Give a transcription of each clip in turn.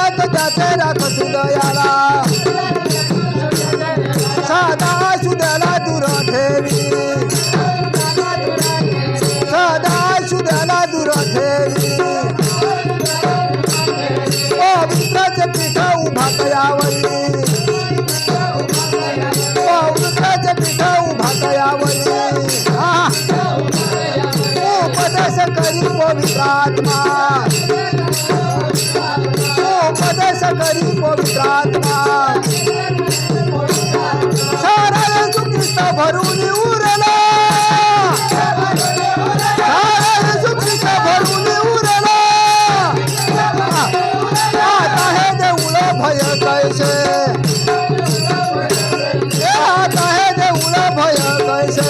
सामोशात त्याचे राख सुदयाला सदा सुदयाला दूर ठेवी सदा सुदयाला दूर ठेवी पवित्राचे पीठ उभा कयावरी पवित्राचे पीठ उभा कयावरी उपदेश करी पवित्रात्मा उपदेश करी पवित्रात्मा सारा येशू ख्रिस्त भरून उरला सारा येशू ख्रिस्त भरून उरला आता हे देऊळ भय कैसे आता हे देऊळ भय कैसे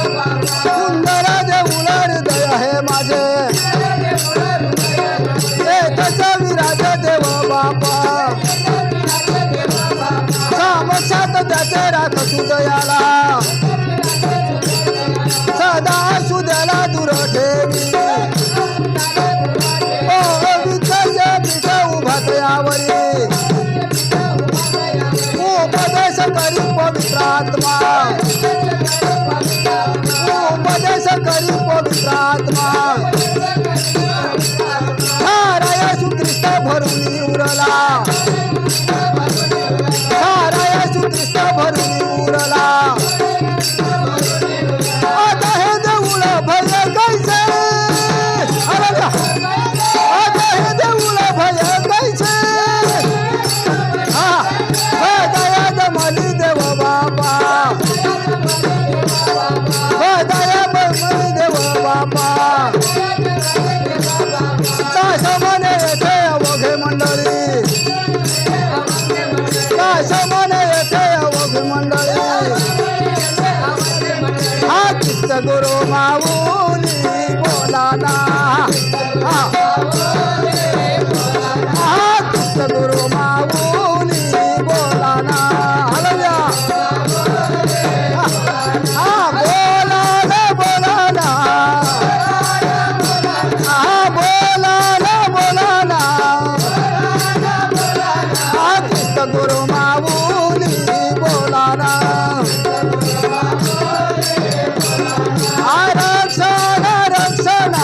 सुंदर देऊळ हृदय हे माझे विराज देव बापा सामोशात त्याचे राख सुदयाला सदा सुदयाला दूर ठेवी विद्याचे पीठ उभा कयावरी उपदेश करी पवित्रात्मा उपदेश करी पवित्रात्मा सारा येशू ख्रिस्त भरून उरला सारा येशू ख्रिस्त भरून उरला आता हे देऊळ भय कैसे आता हे देऊळ भय कैसे दया जमली देव बापा दया जमली देव बापा दासमने येथे अवघे मंडळी दासमने येथे अवघे मंडळी हा चित्त गुरु माऊली बोलाना हा चित्त गुरु माऊली बोलाना हलव्या हा बोलाना बोलाना हा बोलाना बोलाना हा चित्त गुरु माऊली बोलाना आरक्षण रक्षण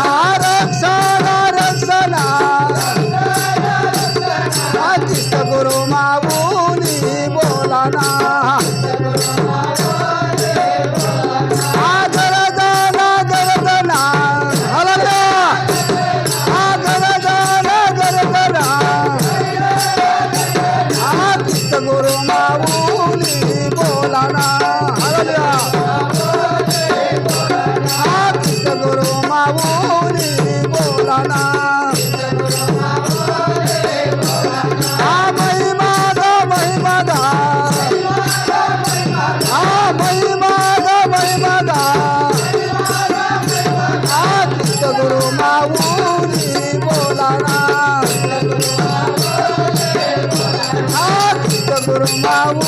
आरक्षण रक्षण चित्त गुरु माऊली बोलाना गरजना गरजना हलना गरजना गरजना चित्त गुरु माऊली बोलाना हलना चित्त गुरु माऊली बोलाना गुरु माऊली बोलाना गुरु माऊली